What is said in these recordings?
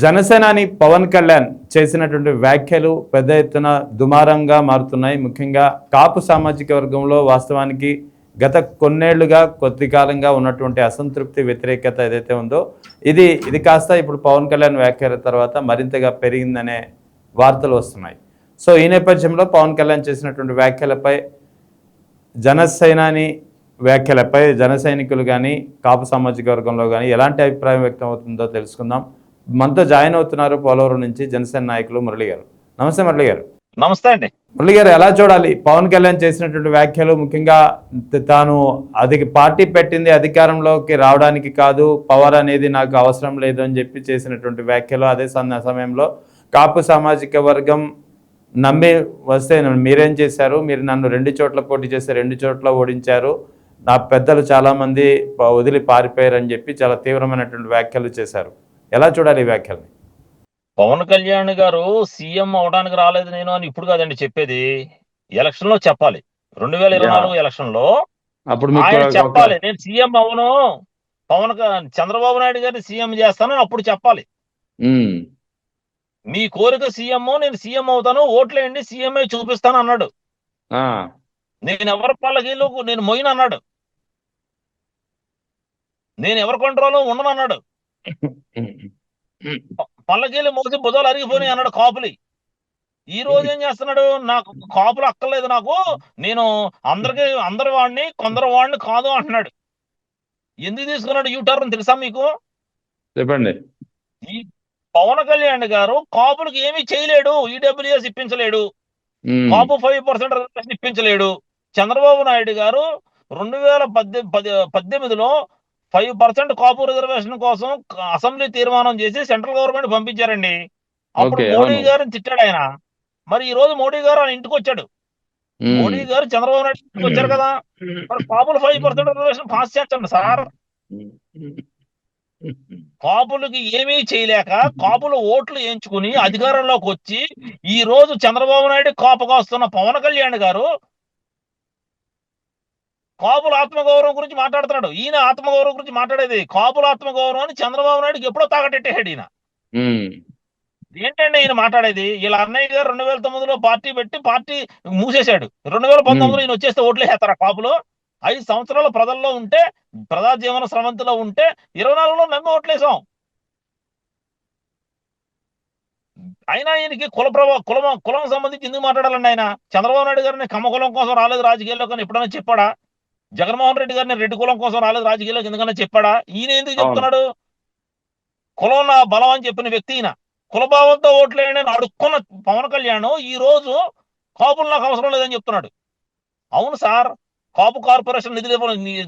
జనసేనాని పవన్ కళ్యాణ్ చేసినటువంటి వ్యాఖ్యలు పెద్ద ఎత్తున దుమారంగా మారుతున్నాయి. ముఖ్యంగా కాపు సామాజిక వర్గంలో వాస్తవానికి గత కొన్నేళ్లుగా కొద్ది కాలంగా ఉన్నటువంటి అసంతృప్తి వ్యతిరేకత ఏదైతే ఉందో ఇది కాస్త ఇప్పుడు పవన్ కళ్యాణ్ వ్యాఖ్యల తర్వాత మరింతగా పెరిగిందనే వార్తలు వస్తున్నాయి. సో ఈ నేపథ్యంలో పవన్ కళ్యాణ్ చేసినటువంటి వ్యాఖ్యలపై జనసేనాని వ్యాఖ్యలపై జన సైనికులు కానీ కాపు సామాజిక వర్గంలో కానీ ఎలాంటి అభిప్రాయం వ్యక్తం అవుతుందో తెలుసుకుందాం. మనతో జాయిన్ అవుతున్నారు పోలవరం నుంచి జనసేన నాయకులు మురళి గారు. నమస్తే మురళి గారు. నమస్తే అండి. మురళి గారు, ఎలా చూడాలి పవన్ కళ్యాణ్ చేసినటువంటి వ్యాఖ్యలు? ముఖ్యంగా తాను పార్టీ పెట్టింది అధికారంలోకి రావడానికి కాదు, పవర్ అనేది నాకు అవసరం లేదు అని చెప్పి చేసినటువంటి వ్యాఖ్యలు. అదే సమయంలో కాపు సామాజిక వర్గం నమ్మి వస్తే మీరేం చేశారు, మీరు నన్ను 2 చోట్ల పోటీ చేస్తే 2 చోట్ల ఓడించారు, నా పెద్దలు చాలామంది వదిలి పారిపోయారని చెప్పి చాలా తీవ్రమైనటువంటి వ్యాఖ్యలు చేశారు. ఎలా చూడాలి ఈ వ్యాఖ్యల్ని? పవన్ కళ్యాణ్ గారు సీఎం అవడానికి రాలేదు నేను అని ఇప్పుడు కాదండి చెప్పేది, ఎలక్షన్ లో చెప్పాలి. 2024 ఎలక్షన్ లో ఆయన చెప్పాలి, నేను సీఎం అవను, చంద్రబాబు నాయుడు గారిని సీఎం చేస్తాను అప్పుడు చెప్పాలి. మీ కోరిక సీఎం, నేను సీఎం అవుతాను, ఓట్లేయండి, సీఎం చూపిస్తాను అన్నాడు. నేను ఎవరి పల్లకీలు నేను మొయ్యను అన్నాడు. నేను ఎవరి కంట్రోల్ ఉండను అన్నాడు. పల్లకీలు మోసి బుధాలు అరిగిపోయి అన్నాడు కాపులి. ఈ రోజు ఏం చేస్తున్నాడు, నాకు కాపులు అక్కర్లేదు, నాకు నేను అందరి వాడిని కొందరు వాడిని కాదు అంటున్నాడు. ఎందుకు తీసుకున్నాడు యూటర్న్ తెలుసా మీకు? చెప్పండి. ఈ పవన్ కళ్యాణ్ గారు కాపులకు ఏమీ చేయలేడు, ఈడబ్ల్యూఎస్ ఇప్పించలేడు, కాపు 5% రిజర్వేషన్ ఇప్పించలేడు. చంద్రబాబు నాయుడు గారు 2018లో 5% కాపు రిజర్వేషన్ కోసం అసెంబ్లీ తీర్మానం చేసి సెంట్రల్ గవర్నమెంట్ పంపించారండి. అప్పుడు మోడీ గారిని తిట్టాడు ఆయన. మరి ఈ రోజు మోడీ గారు ఆయన ఇంటికి వచ్చాడు. మోడీ గారు చంద్రబాబు నాయుడు ఇంటికి వచ్చారు కదా, మరి కాపులు 5% రిజర్వేషన్ పాస్ చేయండి సార్. కాపులకి ఏమీ చేయలేక కాపులు ఓట్లు ఎంచుకుని అధికారంలోకి వచ్చి ఈ రోజు చంద్రబాబు నాయుడు కాపుగా వస్తున్న పవన్ కళ్యాణ్ గారు కాపుల ఆత్మగౌరవం గురించి మాట్లాడుతున్నాడు. ఈయన ఆత్మగౌరవం గురించి మాట్లాడేది, కాపుల ఆత్మగౌరవం అని చంద్రబాబు నాయుడుకి ఎప్పుడో తాకటెట్టేశాడు ఈయన. ఏంటంటే ఈయన మాట్లాడేది? ఇలా అన్నయ్య గారు 2009లో పార్టీ పెట్టి పార్టీ మూసేశాడు. 2019లో ఈయన వచ్చేస్తే ఓట్లు వేస్తారా కాపులు? 5 సంవత్సరాల ప్రజల్లో ఉంటే, ప్రజా జీవన స్రవంతిలో ఉంటే 24లో నమ్మి ఓట్లేసాం. అయినా ఈయనకి కులం సంబంధించి ఎందుకు మాట్లాడాలండి? ఆయన చంద్రబాబు నాయుడు గారిని కమ్మ కులం కోసం రాలేదు రాజకీయాల్లో కానీ ఎప్పుడైనా చెప్పాడా? జగన్మోహన్ రెడ్డి గారిని రెడ్డి కులం కోసం రాలేదు రాజకీయాల్లోకి ఎందుకన్నా చెప్పాడా? ఈయన ఎందుకు చెప్తున్నాడు? కులం నా బలం అని చెప్పిన వ్యక్తి ఈయన. కులభావంతో ఓట్లేయండి అని అడుక్కున్న పవన్ కళ్యాణ్ ఈ రోజు కాపులు నాకు అవసరం లేదని చెప్తున్నాడు. అవును సార్, కాపు కార్పొరేషన్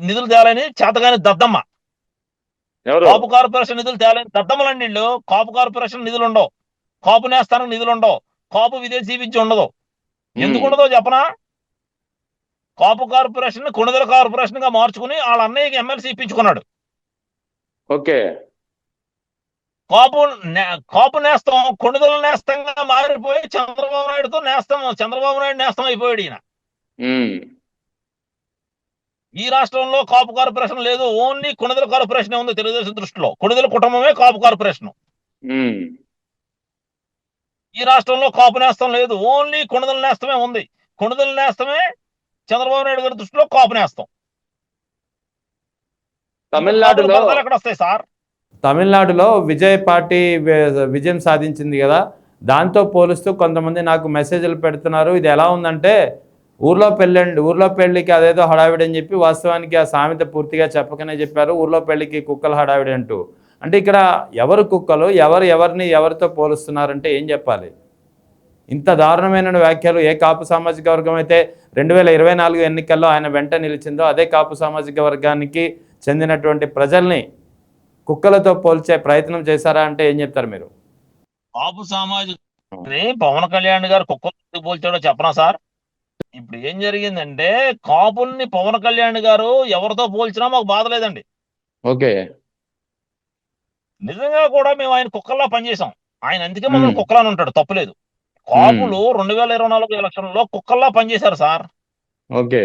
నిధులు తేలని చేతగాని దద్దమ్మ, కాపు కార్పొరేషన్ నిధులు తేలని దద్దమ్మలండి వీళ్ళు. కాపు కార్పొరేషన్ నిధులు ఉండవు, కాపు నేస్తానికి నిధులు ఉండవు, కాపు విదేశీ విద్య ఉండదు. ఎందుకు ఉండదో చెప్పనా? కాపు కార్పొరేషన్ కొణిదెల కార్పొరేషన్ గా మార్చుకుని వాళ్ళ అన్నయ్యకి ఎమ్మెల్సీ ఇప్పించుకున్నాడు. ఓకే, కాపు నేస్తం కొణిదెల నేస్తంగా మారిపోయి చంద్రబాబు నాయుడు నేస్తం అయిపోయాడు ఈయన. ఈ రాష్ట్రంలో కాపు కార్పొరేషన్ లేదు, ఓన్లీ కొణిదెల కార్పొరేషన్ ఉంది. తెలుగుదేశం దృష్టిలో కొణిదెల కుటుంబమే కాపు కార్పొరేషన్. ఈ రాష్ట్రంలో కాపు నేస్తం లేదు, ఓన్లీ కొణిదెల నేస్తమే ఉంది. కొణిదెల నేస్తమే చంద్రబాబు నాయుడు గారి దృష్టిలో కాపు నేస్తం. తమిళనాడులో ఎక్కడ వస్తాయి సార్? తమిళనాడులో విజయ్ పార్టీ విజయం సాధించింది కదా, దాంతో పోలుస్తూ కొంతమంది నాకు మెసేజ్లు పెడుతున్నారు. ఇది ఎలా ఉందంటే ఊర్లో పెళ్ళికి అదేదో హడావిడి అని చెప్పి వాస్తవానికి ఆ సామెత పూర్తిగా చెప్పకనే చెప్పారు, ఊర్లో పెళ్ళికి కుక్కల హడావిడి అంటూ. అంటే ఇక్కడ ఎవరు కుక్కలు, ఎవరిని ఎవరితో పోలుస్తున్నారంటే ఏం చెప్పాలి? ఇంత దారుణమైన వ్యాఖ్యలు ఏ కాపు సామాజిక వర్గం అయితే 2024 ఎన్నికల్లో ఆయన వెంట నిలిచిందో అదే కాపు సామాజిక వర్గానికి చెందినటువంటి ప్రజల్ని కుక్కలతో పోల్చే ప్రయత్నం చేశారా అంటే ఏం చెప్తారు మీరు? కాపు సామాజిక పవన్ కళ్యాణ్ గారు కుక్కలతో పోల్చాడో చెప్పనా సార్? ఇప్పుడు ఏం జరిగిందంటే కాపుల్ని పవన్ కళ్యాణ్ గారు ఎవరితో పోల్చినా మాకు బాధ లేదండి. ఓకే, నిజంగా కూడా మేము ఆయన కుక్కల్లా పనిచేసాం. ఆయన అందుకే మమ్మల్ని కుక్కలని ఉంటాడు, తప్పులేదు. కాపులు 2024 ఎలక్షన్లో కుక్కల్లా పనిచేశారు సార్. ఓకే,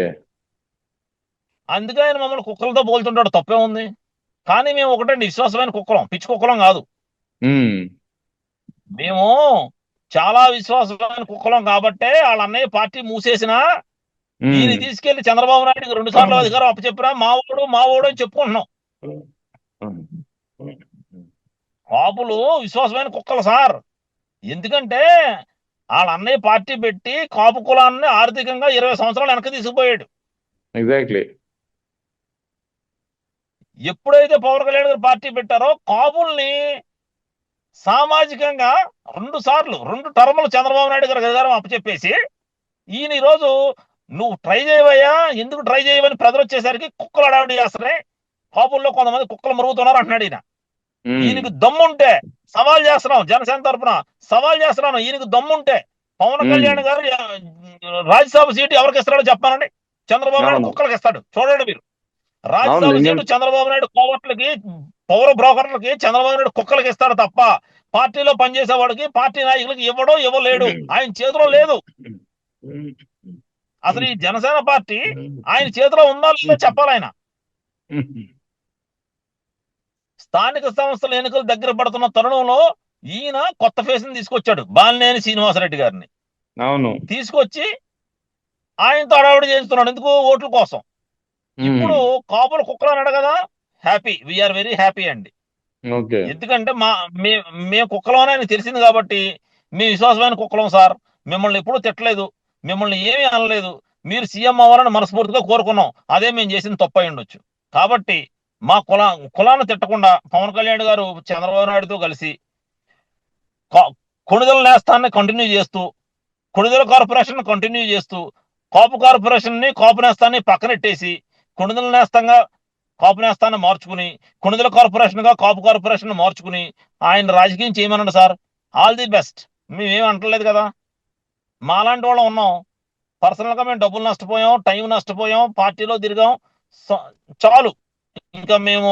అందుకే ఆయన మమ్మల్ని కుక్కలతో పోల్చుంటాడు, తప్పే ఉంది. కానీ మేము ఒకటండి, విశ్వాసమైన కుక్కలం, పిచ్చి కుక్కలం కాదు. మేము చాలా విశ్వాసమైన కుక్కలం కాబట్టే వాళ్ళ అన్నయ్య పార్టీ మూసేసినా ఈయన తీసుకెళ్లి చంద్రబాబు నాయుడుకి 2 సార్లు అధికారం అప్పచెప్పినా మావోడు అని చెప్పుకుంటున్నాం. కాపులు విశ్వాసమైన కుక్కలు సార్. ఎందుకంటే వాళ్ళ అన్నయ్య పార్టీ పెట్టి కాపు కులాన్ని ఆర్థికంగా 20 సంవత్సరాలు వెనక్కి తీసుకుపోయాడు. ఎగ్జాక్ట్లీ. ఎప్పుడైతే పవన్ కళ్యాణ్ గారు పార్టీ పెట్టారో కాపుల్ని సామాజికంగా 2 టర్ములు చంద్రబాబు నాయుడు గారు అధికారం అప్పచెప్పేసి ఈయన ఈరోజు నువ్వు ట్రై చేయవయ్యా, ఎందుకు ట్రై చేయవని ప్రజలు వచ్చేసరికి కుక్కలు అడావిడి చేస్తున్నాయి, కాపుల్లో కొంతమంది కుక్కలు మరుగుతున్నారు అంటున్నాడు ఈయన. ఈయనకి దమ్ముంటే సవాల్ చేస్తున్నాం, జనసేన తరఫున సవాల్ చేస్తున్నాను, ఈయనకి దమ్ముంటే పవన్ కళ్యాణ్ గారు రాజ్యసభ సీటు ఎవరికి ఇస్తాడో చెప్పానండి. చంద్రబాబు నాయుడు కుక్కలకి ఇస్తాడు, చూడండి మీరు. రాజ్యసభ సీటు చంద్రబాబు నాయుడు కోవట్లకి, పౌర బ్రోకర్లకి చంద్రబాబు నాయుడు కుక్కలకి ఇస్తాడు తప్ప పార్టీలో పనిచేసే వాడికి, పార్టీ నాయకులకి ఇవ్వలేడు. ఆయన చేతిలో లేదు. అసలు ఈ జనసేన పార్టీ ఆయన చేతిలో ఉందా లేదో చెప్పాలి ఆయన. స్థానిక సంస్థల ఎన్నికలు దగ్గర పడుతున్న తరుణంలో ఈయన కొత్త ఫేస్ ని తీసుకొచ్చాడు, బాలినేని శ్రీనివాసరెడ్డి గారిని. అవును, తీసుకొచ్చి ఆయనతో అడావిడి చేస్తున్నాడు. ఎందుకు? ఓట్ల కోసం. ఇప్పుడు కాపులు కుక్కలు అన్నాడు కదా, హ్యాపీ, వీఆర్ వెరీ హ్యాపీ అండి. ఎందుకంటే మేము కుక్కలం అని తెలిసింది కాబట్టి మీ విశ్వాసమైన కుక్కలం సార్. మిమ్మల్ని ఎప్పుడూ తిట్టలేదు, మిమ్మల్ని ఏమీ అనలేదు. మీరు సీఎం అవ్వాలని మనస్ఫూర్తిగా కోరుకున్నాం. అదే మేము చేసిన తప్పు అయి ఉండొచ్చు. కాబట్టి మా కులాన్ని తిట్టకుండా పవన్ కళ్యాణ్ గారు చంద్రబాబు నాయుడుతో కలిసి కొణిదల నేస్తాన్ని కంటిన్యూ చేస్తూ, కొణిదల కార్పొరేషన్ కంటిన్యూ చేస్తూ, కాపు కార్పొరేషన్ ని, కాపు నేస్తాన్ని పక్కనెట్టేసి కొణిదల నేస్తంగా కాపు నేస్తాన్ని మార్చుకుని, కొణిదల కార్పొరేషన్ గా కాపు కార్పొరేషన్ మార్చుకుని ఆయన రాజకీయం చేయమనండి సార్. All the best. మేమేం అంటలేదు కదా. మాలాంటి వాళ్ళం ఉన్నాం. పర్సనల్ గా మేము డబ్బులు నష్టపోయాం, టైం నష్టపోయాం, పార్టీలో తిరిగాం, చాలు. ఇంకా మేము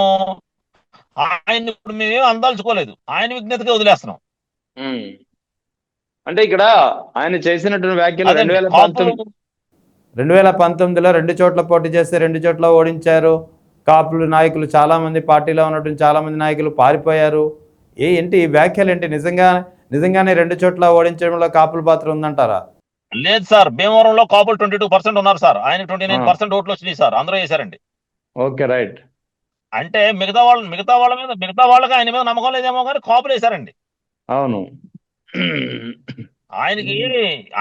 ఆయన ఇప్పుడు మేమేం అందలుచుకోలేదు, ఆయన విజ్ఞతగా వదిలేస్తున్నాం. అంటే ఇక్కడ ఆయన చేసినటువంటి వ్యాఖ్యలు 2019లో 2 చోట్ల పోటీ చేస్తే 2 చోట్ల ఓడించారు. కాపులు నాయకులు చాలా మంది, పార్టీలో ఉన్నటువంటి చాలా మంది నాయకులు పారిపోయారు. ఏంటి ఈ వ్యాఖ్యలు? ఏంటి నిజంగానే 2 చోట్ల ఓడించడంలో కాపుల పాత్ర ఉందంటారా? లేదు సార్, భీమవరంలో కాపులు 22% ఉన్నారు సార్. ఆయన 29% ఓట్లు వచ్చినాయి సార్, అందరూ వేశారండి. Okay, right. అంటే మిగతా వాళ్ళకి ఆయన మీద నమ్మకం లేదేమో కానీ కాపులు వేశారండి. అవును.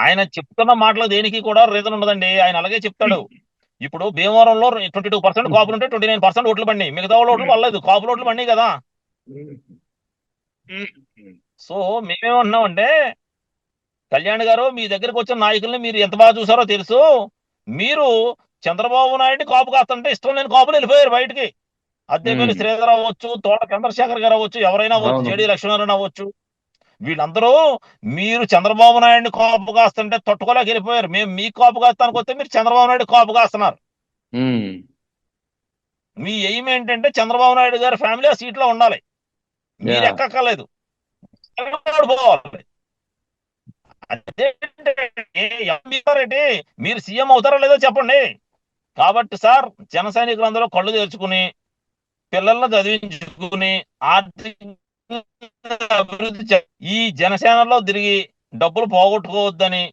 ఆయన చెప్తున్న మాటలు దేనికి కూడా రీజన్ ఉండదండి. ఆయన అలాగే చెప్తాడు. ఇప్పుడు భీమవరంలో 22% కాపులు ఉంటే 29% ఓట్లు పడినాయి. మిగతా వాళ్ళ ఓట్లు పడలేదు, కాపుల ఓట్లు పడినాయి కదా. సో మేమేమంటున్నామంటే, కళ్యాణ్ గారు మీ దగ్గరకు వచ్చిన నాయకుల్ని మీరు ఎంత బాగా చూసారో తెలుసు. మీరు చంద్రబాబు నాయుడు కాపు కాస్తుంటే ఇష్టం లేని కాపులు వెళ్ళిపోయారు బయటికి. అద్దెపల్లి శ్రీధర్ అవ్వచ్చు, తోట చంద్రశేఖర్ గారు అవ్వచ్చు, ఎవరైనా అవ్వచ్చు, జేడీ లక్ష్మీనారాయణ అవ్వచ్చు. వీళ్ళందరూ మీరు చంద్రబాబు నాయుడిని కాపు కాస్తుంటే తట్టుకోలేక వెళ్ళిపోయారు. మేము మీ కాపు కాస్తానికి వస్తే మీరు చంద్రబాబు నాయుడు కాపు కాస్తున్నారు. మీ ఎయిమ్ ఏంటంటే చంద్రబాబు నాయుడు గారి ఫ్యామిలీ ఆ సీట్ లో ఉండాలి, మీరు ఎక్కక్కర్లేదు, పోవాలి. అదేంటి మీరు సీఎం అవుతారో లేదో చెప్పండి. కాబట్టి సార్, జన సైనికులందరూ కళ్ళు తెరుచుకుని పిల్లలను చదివించుకుని ఆర్థిక అభివృద్ధి, ఈ జనసేనలో తిరిగి డబ్బులు పోగొట్టుకోవద్దని,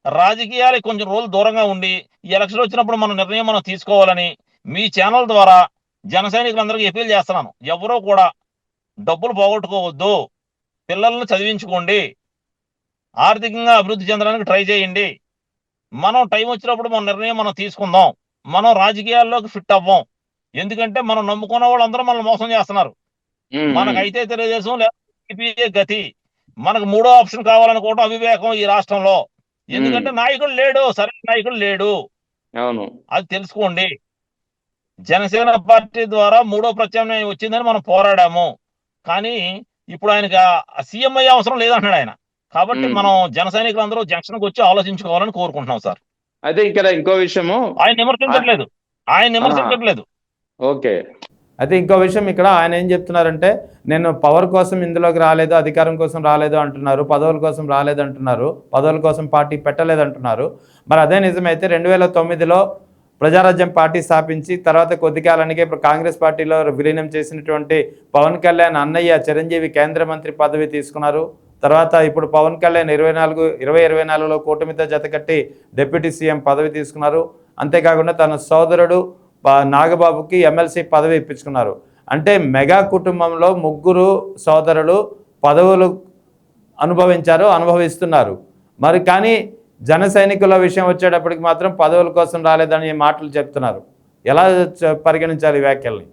రాజకీయాలకు కొంచెం రోజులు దూరంగా ఉండి ఈ ఎలక్షన్ వచ్చినప్పుడు మన నిర్ణయం మనం తీసుకోవాలని మీ ఛానల్ ద్వారా జన సైనికులందరికీ అపీల్ చేస్తున్నాను. ఎవరో కూడా డబ్బులు పోగొట్టుకోవద్దు, పిల్లలను చదివించుకోండి, ఆర్థికంగా అభివృద్ధి చెందడానికి ట్రై చేయండి. మనం టైం వచ్చినప్పుడు మన నిర్ణయం మనం తీసుకుందాం. మనం రాజకీయాల్లోకి ఫిట్ అవ్వం. ఎందుకంటే మనం నమ్ముకున్న వాళ్ళందరూ మనల్ని మోసం చేస్తున్నారు. మనకైతే తెలుగుదేశం లేదా గతి. మనకు 3వ ఆప్షన్ కావాలనుకోవడం అవివేకం ఈ రాష్ట్రంలో. ఎందుకంటే నాయకుడు లేడు, సరైన నాయకుడు లేడు. అవును, అది తెలుసుకోండి. జనసేన పార్టీ ద్వారా 3వ ప్రత్యామ్నాయం వచ్చిందని మనం పోరాడాము. కానీ ఇప్పుడు ఆయనకి సీఎం అయ్యే అవసరం లేదంటున్నాడు ఆయన. కాబట్టి మనం జన సైనికులందరూ జంక్షన్కి వచ్చి ఆలోచించుకోవాలని కోరుకుంటున్నాం సార్. అయితే ఇక్కడ ఇంకో విషయము, ఆయన విమర్శించట్లేదు. ఓకే. అయితే ఇంకో విషయం, ఇక్కడ ఆయన ఏం చెప్తున్నారంటే, నేను పవర్ కోసం ఇందులోకి రాలేదు, అధికారం కోసం రాలేదు అంటున్నారు, పదవుల కోసం రాలేదు అంటున్నారు, పదవుల కోసం పార్టీ పెట్టలేదు అంటున్నారు. మరి అదే నిజమైతే 2009లో ప్రజారాజ్యం పార్టీ స్థాపించి తర్వాత కొద్ది కాలానికి ఇప్పుడు కాంగ్రెస్ పార్టీలో విలీనం చేసినటువంటి పవన్ కళ్యాణ్ అన్నయ్య చిరంజీవి కేంద్ర మంత్రి పదవి తీసుకున్నారు. తర్వాత ఇప్పుడు పవన్ కళ్యాణ్ 2024లో కూటమితో జతకట్టి డిప్యూటీ సీఎం పదవి తీసుకున్నారు. అంతేకాకుండా తన సోదరుడు నాగబాబుకి ఎమ్మెల్సీ పదవి ఇప్పించుకున్నారు. అంటే మెగా కుటుంబంలో ముగ్గురు సోదరులు పదవులు అనుభవిస్తున్నారు. మరి కానీ జన సైనికుల విషయం వచ్చేటప్పటికి మాత్రం పదవుల కోసం రాలేదని మాటలు చెప్తున్నారు. ఎలా పరిగణించాలి ఈ వ్యాఖ్యల్ని?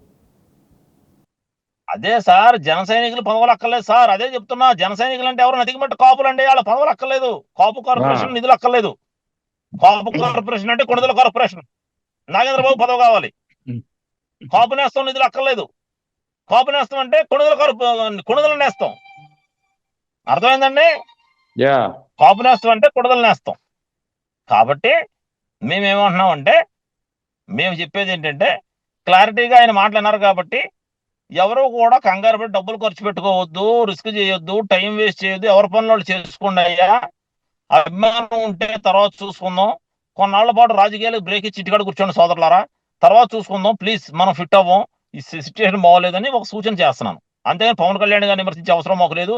అదే సార్, జన సైనికులు పదవులు అక్కర్లేదు సార్. అదే చెప్తున్నా, జన సైనికులు అంటే ఎవరు నతికిమట్టు కాపులు అండి. వాళ్ళ పదవులు అక్కర్లేదు. కాపు కార్పొరేషన్ నిధులు అక్కర్లేదు. కాపు కార్పొరేషన్ అంటే కొణిదల కార్పొరేషన్. నాగేంద్రబాబు పదవి కావాలి. కాపు నేస్తం నిధులు అక్కర్లేదు. కాపు నేస్తం అంటే కొణిదల నేస్తం. అర్థమైందండి? కాపు నేస్తం అంటే కొణిదల నేస్తం. కాబట్టి మేమేమంటున్నామంటే, మేము చెప్పేది ఏంటంటే, క్లారిటీగా ఆయన మాట్లాడినారు కాబట్టి ఎవరు కూడా కంగారు పడి డబ్బులు ఖర్చు పెట్టుకోవద్దు, రిస్క్ చేయొద్దు, టైం వేస్ట్ చేయొద్దు. ఎవరి పనులు వాళ్ళు చేసుకోండి అయ్యా. అభిమానం ఉంటే తర్వాత చూసుకుందాం. కొన్నాళ్ల పాటు రాజకీయాలకు బ్రేక్ ఇచ్చి ఇంటికాడ కూర్చోండి సోదరులారా. తర్వాత చూసుకుందాం ప్లీజ్. మనం ఫిట్ అవ్వం. ఈ సిచ్యువేషన్ బాగోలేదని ఒక సూచన చేస్తున్నాను. అంతేగాని పవన్ కళ్యాణ్ గారిని విమర్శించే అవసరం మాకు లేదు.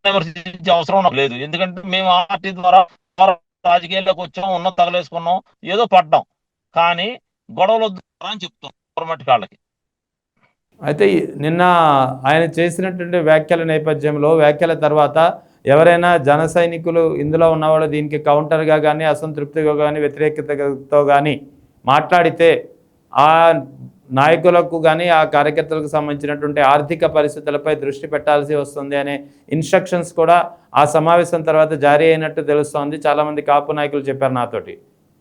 విమర్శించే అవసరం నాకు లేదు. ఎందుకంటే మేము పార్టీ ద్వారా రాజకీయాల్లోకి వచ్చాం, ఉన్నది తగలేసుకున్నాం, ఏదో పడ్డాం. కానీ గొడవలు వద్దు అని చెప్తాం గవర్నమెంట్ కాళ్ళకి. అయితే నిన్న ఆయన చేసినటువంటి వ్యాఖ్యల నేపథ్యంలో, వ్యాఖ్యల తర్వాత ఎవరైనా జన సైనికులు ఇందులో ఉన్నవాళ్ళు దీనికి కౌంటర్గా కానీ, అసంతృప్తిగా కానీ, వ్యతిరేకతతో కానీ మాట్లాడితే ఆ నాయకులకు కానీ, ఆ కార్యకర్తలకు సంబంధించినటువంటి ఆర్థిక పరిస్థితులపై దృష్టి పెట్టాల్సి వస్తుంది అనే ఇన్స్ట్రక్షన్స్ కూడా ఆ సమావేశం తర్వాత జారీ అయినట్టు తెలుస్తోంది. చాలామంది కాపు నాయకులు చెప్పారు నాతోటి.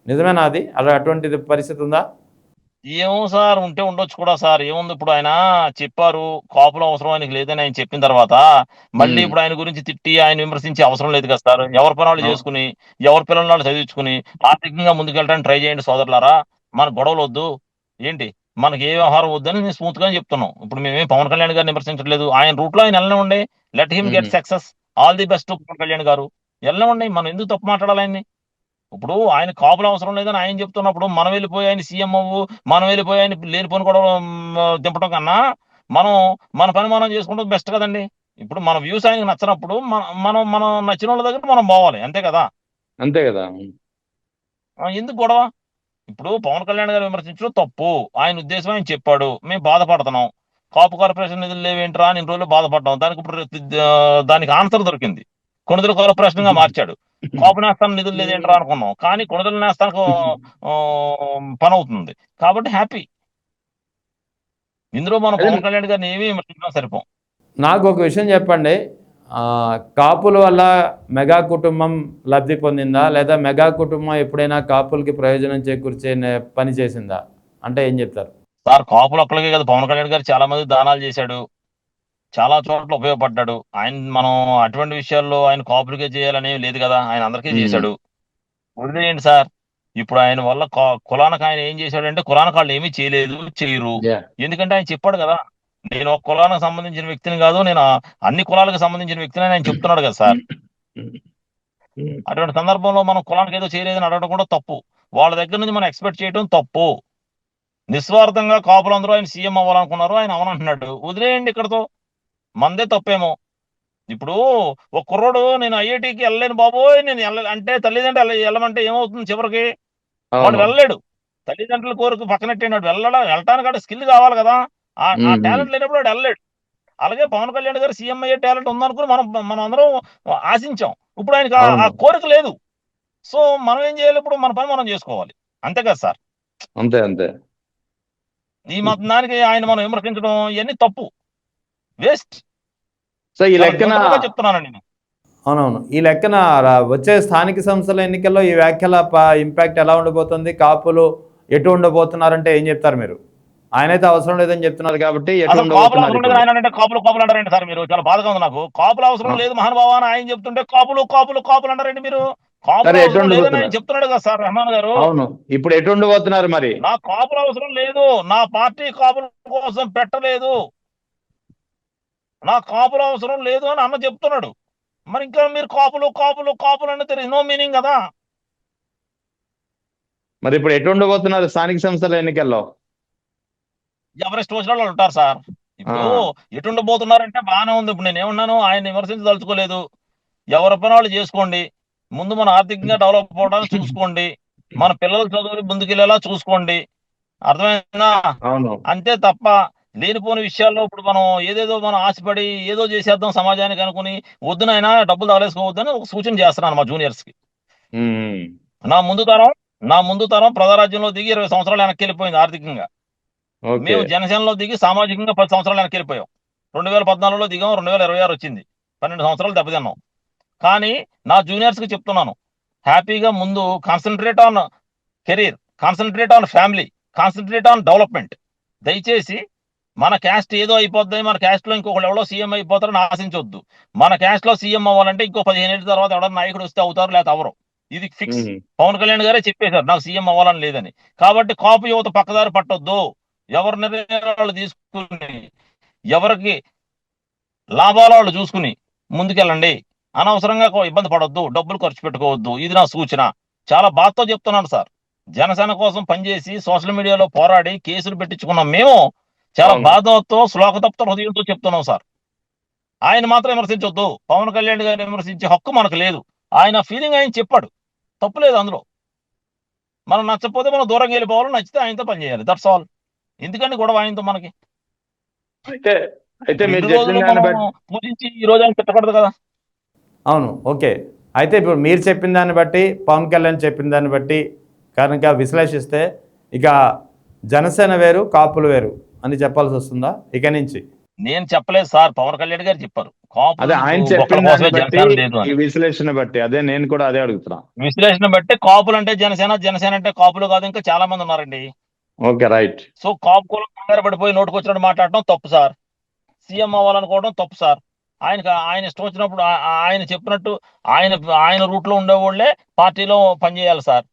నిజమేనా అది? అలా అటువంటిది పరిస్థితి ఉందా? ఏమో సార్, ఉంటే ఉండొచ్చు కూడా సార్. ఏముంది, ఇప్పుడు ఆయన చెప్పారు కాపుల అవసరం ఆయనకి లేదని ఆయన చెప్పిన తర్వాత మళ్ళీ ఇప్పుడు ఆయన గురించి తిట్టి ఆయన విమర్శించే అవసరం లేదు కదా సార్. ఎవరి పని వాళ్ళు చేసుకుని, ఎవరి పిల్లలు వాళ్ళు చదివించుకుని ఆర్థికంగా ముందుకెళ్ళడానికి ట్రై చేయండి సోదరులారా. మన గొడవలు వద్దు. ఏంటి, మనకి ఏ వ్యవహారం వద్దని నేను స్మూత్ గా చెప్తున్నాం. ఇప్పుడు మేమే పవన్ కళ్యాణ్ గారిని విమర్శించట్లేదు. ఆయన రూట్ లో ఆయన వెళ్ళనే ఉండే. Let him get success. All the best Pavan Kalyan garu. వెళ్ళనే ఉండే. మనం ఎందుకు తప్పు మాట్లాడాలి ఆయన్ని? ఇప్పుడు ఆయన కాపులు అవసరం లేదని ఆయన చెప్తున్నప్పుడు మనం వెళ్ళిపోయి ఆయన సీఎం అవ్వు, మనం వెళ్ళిపోయి ఆయన లేని పని కూడా దింపడం కన్నా మనం మన పని మనం చేసుకుంటే బెస్ట్ కదండి. ఇప్పుడు మన వ్యూస్ ఆయనకి నచ్చినప్పుడు మనం మనం నచ్చిన వాళ్ళ దగ్గర మనం పోవాలి. అంతే కదా? అంతే కదా. ఎందుకు గొడవ? ఇప్పుడు పవన్ కళ్యాణ్ గారు విమర్శించడం తప్పు. ఆయన ఉద్దేశం ఆయన చెప్పాడు. మేము బాధపడుతున్నాం. కాపు కార్పొరేషన్ నిధులు లేవేంట్రా అని ఇన్ని రోజులు బాధపడ్డాం. దానికి ఇప్పుడు దానికి ఆన్సర్ దొరికింది. కొణిదల కార్పొరేషన్ గా మార్చాడు. కాపు నేస్తానికి నిధులు లేదేంట్రా అనుకున్నాం. కానీ కొణిదల నేస్తానికి పని అవుతుంది. కాబట్టి హ్యాపీ. ఇందులో మనం పవన్ కళ్యాణ్ గారిని ఏమీ విమర్శించినా సరిపోం. నాకు ఒక విషయం చెప్పండి. కాపుల వల్ల మెగా కుటుంబం లబ్ధి పొందిందా, లేదా మెగా కుటుంబం ఎప్పుడైనా కాపులకి ప్రయోజనం చేకూర్చే పని చేసిందా? అంటే ఏం చెప్తారు సార్? కాపులు ఒక్కరికే కదా, పవన్ కళ్యాణ్ గారు చాలా మంది దానాలు చేశాడు, చాలా చోట్ల ఉపయోగపడ్డాడు. ఆయన మనం అటువంటి విషయాల్లో ఆయన కాపులకే చేయాలనేవి లేదు కదా. ఆయన అందరికీ చేశాడు. వదిలేయండి సార్. ఇప్పుడు ఆయన వల్ల కులానికి ఆయన ఏం చేశాడంటే, కులానికి వాళ్ళు ఏమీ చేయలేదు, చేయరు. ఎందుకంటే ఆయన చెప్పాడు కదా, నేను ఒక కులానికి సంబంధించిన వ్యక్తిని కాదు, నేను అన్ని కులాలకు సంబంధించిన వ్యక్తిని ఆయన చెప్తున్నాడు కదా సార్. అటువంటి సందర్భంలో మనం కులానికి ఏదో చేయలేదని అడగడం కూడా తప్పు. వాళ్ళ దగ్గర నుంచి మనం ఎక్స్పెక్ట్ చేయడం తప్పు. నిస్వార్థంగా కాపులందరూ ఆయన సీఎం అవ్వాలనుకున్నారు, ఆయన అవనంటున్నాడు. వదిలేయండి ఇక్కడతో. మందే తప్పేమో. ఇప్పుడు ఒక కుర్రోడు నేను ఐఐటికి వెళ్ళలేను బాబోయ్, నేను అంటే తల్లిదండ్రులు వెళ్ళమంటే ఏమవుతుంది చివరికి? వాడు వెళ్ళలేడు. తల్లిదండ్రుల కోరిక పక్కనెట్టినాడు. వెళ్ళటానికి అంటే స్కిల్ కావాలి కదా. ఆ టాలెంట్ లేనప్పుడు వాడు వెళ్ళలేడు. అలాగే పవన్ కళ్యాణ్ గారు సీఎం అయ్యే టాలెంట్ ఉందనుకుని మనం అందరం ఆశించాం. ఇప్పుడు ఆయనకి ఆ కోరిక లేదు. సో మనం ఏం చేయాలి? ఇప్పుడు మన పని మనం చేసుకోవాలి. అంతే కదా సార్? అంతే అంతే. ఈ దానికి ఆయన మనం విమర్శించడం ఇవన్నీ తప్పు, వేస్ట్. సో ఈ లెక్కన చెప్తున్నానండి నేను. అవునవును. ఈ లెక్కన వచ్చే స్థానిక సంస్థల ఎన్నికల్లో ఈ వ్యాఖ్యల ఇంపాక్ట్ ఎలా ఉండబోతుంది? కాపులు ఎటు ఉండబోతున్నారంటే ఏం చెప్తారు మీరు? ఆయనైతే అవసరం లేదని చెప్తున్నారు కాబట్టి కాపులు అవసరం లేదు ఆయన అంటే కాపులు అంటారండి సార్ మీరు? చాలా బాధగా ఉంది నాకు. కాపులు అవసరం లేదు మహానుభావ అని ఆయన చెప్తుంటే కాపులు కాపులు కాపులు అంటారండి మీరు? చెప్తున్నాడు కదా సార్ రెహమాన్ గారు. అవును. ఇప్పుడు ఎటు ఉండబోతున్నారు మరి? నా కాపులు అవసరం లేదు, నా పార్టీ కాపుల కోసం పెట్టలేదు, నా కాపులు అవసరం లేదు అని అన్న చెప్తున్నాడు. మరి ఇంకా మీరు కాపులు కాపులు కాపులు అంటే తెర్ ఇస్ నో మీనింగ్ కదా. మరి ఇప్పుడు ఎటు ఉండబోతున్నారు స్థానిక సంస్థల ఎన్నికల్లో? ఎవరెస్ట్ వచ్చిన వాళ్ళు ఉంటారు సార్. ఇప్పుడు ఎటుండబోతున్నారంటే బాగానే ఉంది. ఇప్పుడు నేను ఏమన్నాను, ఆయన విమర్శించదలుచుకోలేదు. ఎవరి పని వాళ్ళు చేసుకోండి. ముందు మన ఆర్థికంగా డెవలప్ అవ్వడానికి చూసుకోండి. మన పిల్లల చదువులు ముందుకెళ్లేలా చూసుకోండి. అర్థమైందా? అవును. అంతే తప్ప లేనిపోని విషయాల్లో ఇప్పుడు మనం ఏదేదో మనం ఆశపడి ఏదో చేసేద్దాం సమాజానికి అనుకుని వద్దునైనా డబ్బులు తగలేసుకోవద్దని ఒక సూచన చేస్తున్నాను మా జూనియర్స్ కి. ఉమ్. నా ముందు తరం ప్రజారాజ్యంలో దిగి 20 సంవత్సరాలు వెనక్కి వెళ్ళిపోయింది ఆర్థికంగా. ఓకే. మేము జనసేనలో దిగి సామాజికంగా 10 సంవత్సరాలు వెనక్కి వెళ్ళిపోయాం. 2014లో దిగాం, 2026 వచ్చింది. 12 సంవత్సరాలు దెబ్బతిన్నాం. కానీ నా జూనియర్స్ కి చెప్తున్నాను, హ్యాపీగా ముందు concentrate on career, concentrate on family, concentrate on development. దయచేసి మన క్యాస్ట్ ఏదో అయిపోద్ది, మన క్యాస్ట్ లో ఇంకొకళ్ళు ఎవడో సీఎం అయిపోతారని ఆశించవద్దు. మన క్యాస్ట్ లో సీఎం అవ్వాలంటే ఇంకో 15 ఏళ్ళ తర్వాత ఎవడో నాయకుడు వస్తే అవుతారు, లేకపోతే అవరు. ఇది ఫిక్స్. ఉమ్. పవన్ కళ్యాణ్ గారే చెప్పేశారు నాకు సీఎం అవ్వాలని లేదని. కాబట్టి కాపు యువత పక్కదారి పట్టొద్దు. ఎవరి నిర్ణయాలు తీసుకుని ఎవరికి లాభాలు వాళ్ళు చూసుకుని ముందుకెళ్ళండి. అనవసరంగా ఇబ్బంది పడొద్దు, డబ్బులు ఖర్చు పెట్టుకోవద్దు. ఇది నా సూచన. చాలా బాధతో చెప్తున్నాను సార్. జనసేన కోసం పనిచేసి సోషల్ మీడియాలో పోరాడి కేసులు పెట్టించుకున్నాం మేము. చాలా అవును. బాధతో శ్లోకతప్త హృదయంతో చెప్తున్నాం సార్. ఆయన మాత్రం విమర్శించొద్దు. పవన్ కళ్యాణ్ గారిని విమర్శించే హక్కు మనకు లేదు. ఆయన ఫీలింగ్ ఆయన చెప్పాడు, తప్పులేదు అందులో. మనం నచ్చకపోతే మనం దూరంగా వెళ్ళిపోవాలి, నచ్చితే ఆయనతో పనిచేయాలి. That's all. ఎందుకంటే గొడవ ఆయనతో మనకి. అయితే అయితే మీరు ఇన్ని చెప్పిన రోజులు దాన్ని మనం బట్టి పూజించి ఈ రోజు ఆయన తిట్టకూడదు కదా. అవును, ఓకే. అయితే ఇప్పుడు మీరు చెప్పిన దాన్ని బట్టి, పవన్ కళ్యాణ్ చెప్పిన దాన్ని బట్టి కనుక విశ్లేషిస్తే ఇక జనసేన వేరు, కాపులు వేరు అని చెప్పాల్సి వస్తుందా ఇక నుంచి? నేను చెప్పలేదు సార్, పవన్ కళ్యాణ్ గారు చెప్పారు. కాపులు అదే ఆయన ఒక్కరి చెప్పిన కోసమే దాన్ని బట్టి, జనసేన లేదు ఈ అని. విశ్లేషణ బట్టి అదే నేను కూడా అదే అడుగుతున్నా. విశ్లేషణ బట్టి కాపులు అంటే జనసేన, జనసేన అంటే కాపులు కాదు, ఇంకా చాలా మంది ఉన్నారండి. Okay, right. సో కాపు కులం కంగారు పడిపోయి నోటుకు వచ్చినట్టు మాట్లాడటం తప్పు సార్. సీఎం అవ్వాలనుకోవడం తప్పు సార్. ఆయన ఇష్టం వచ్చినప్పుడు ఆయన చెప్పినట్టు ఆయన ఆయన రూట్ లో ఉండేవాళ్లే పార్టీలో పనిచేయాలి సార్.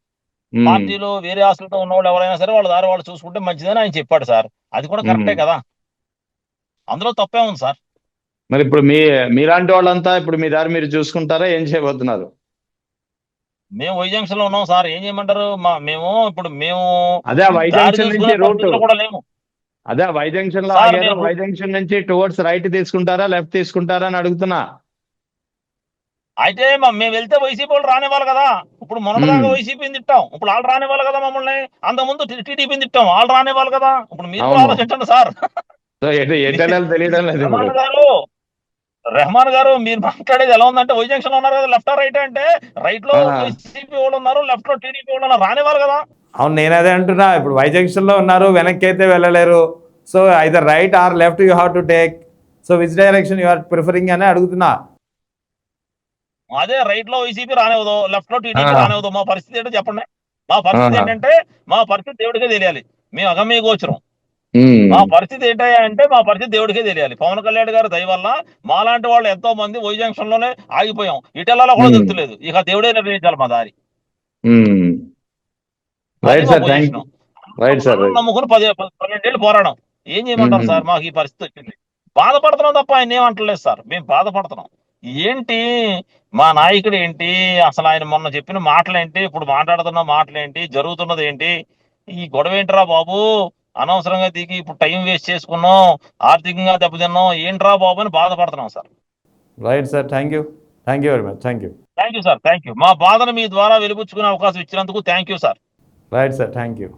పార్టీలో వేరే ఆస్తులతో ఉన్నవాళ్ళు ఎవరైనా సరే వాళ్ళ దారి వాళ్ళు చూసుకుంటే మంచిదని ఆయన చెప్పాడు సార్. అది కూడా కరెక్టే కదా, అందులో తప్పే ఉంది సార్. మరి ఇప్పుడు మీలాంటి వాళ్ళంతా ఇప్పుడు మీ దారి మీరు చూసుకుంటారా, ఏం చేయబోతున్నారు? మేము వై జంక్షన్ లో ఉన్నాం సార్, ఏం చేయమంటారు? మేము అదే వై దారి జంక్షన్ నుంచి చూసుకునే రూట్, పరిస్థితిలో కూడా లేము అదే వై జంక్షన్ లో సార్. ఆగారు, వై జంక్షన్ నుంచి టువర్డ్స్ రైట్ తీసుకుంటారా, లెఫ్ట్ తీసుకుంటారా అని అడుగుతున్నా. అయితే మేము వెళ్తే వైసీపీ వాళ్ళు రానివ్వాలి కదా. ఇప్పుడు మొన్నటిదాకా వైసీపీని తిట్టాం, ఇప్పుడు వాళ్ళు రానివ్వాలి కదా మమ్మల్ని. అంతకుముందు టీడీపీని తిట్టాం, వాళ్ళు రానివ్వాలి కదా. ఇప్పుడు మీరు కూడా అవును. ఆలోచించండి సార్. సో ఎటు వెళ్ళాలో తెలియడం లేదు ఇప్పుడు. రెహమాన్ గారు మీరు మాట్లాడేది ఎలా ఉందంటే, వై జంక్షన్ లో ఉన్నారు కదా, లెఫ్ట్ రైట్ అంటే రైట్ లో వైసీపీ వాళ్ళు ఉన్నారు, లెఫ్ట్ లో టీడీపీ వాళ్ళు ఉన్నారు, రానివ్వాలి కదా. అవును, నేను అదే అంటున్నా. ఇప్పుడు వై జంక్షన్లో ఉన్నారు, వెనక్కి అయితే వెళ్ళలేరు. So either right or left you have to take. So which direction you are preferring అని అడుగుతున్నా. అదే రైట్ లో వైసీపీ రానివ్వదు, లెఫ్ట్ లో టీడీపీ రానివ్వదు. మా పరిస్థితి ఏంటో చెప్పండి. మా పరిస్థితి ఏంటంటే, మా పరిస్థితి దేవుడికే తెలియాలి. మేము అగమ్య గోచరం. మా పరిస్థితి ఏంటయ్యా అంటే, మా పరిస్థితి దేవుడికే తెలియాలి. పవన్ కళ్యాణ్ గారి దయ వల్ల మాలాంటి వాళ్ళు ఎంతో మంది వై జంక్షన్ లోనే ఆగిపోయాం. ఇటెల్లాలో కూడా తెలుస్తలేదు. ఇక దేవుడే నిర్ణయించాలి మా దారి. నమ్ముకుని 12 ఏళ్ళు పోరాడం. ఏం చేయమంటారు సార్? మాకు ఈ పరిస్థితి వచ్చింది. బాధపడుతున్నాం తప్ప ఆయన ఏమంటలేదు సార్. మేము బాధపడుతున్నాం. ఏంటి మా నాయకుడు ఏంటి, అసలు ఆయన మొన్న చెప్పిన మాటలేంటి, ఇప్పుడు మాట్లాడుతున్న మాటలేంటి, జరుగుతున్నది ఏంటి, ఈ గొడవ ఏంట్రా బాబు? అనవసరంగా దిగి ఇప్పుడు టైం వేస్ట్ చేసుకున్నాం, ఆర్థికంగా దెబ్బతిన్నాం, ఏంట్రా బాబు అని బాధపడుతున్నాం sir. Right sir, thank you very much. Thank you sir, thank you. మా బాధను మీ ద్వారా వెలిబుచ్చుకునే అవకాశం ఇచ్చినందుకు thank you sir. Right sir, thank you.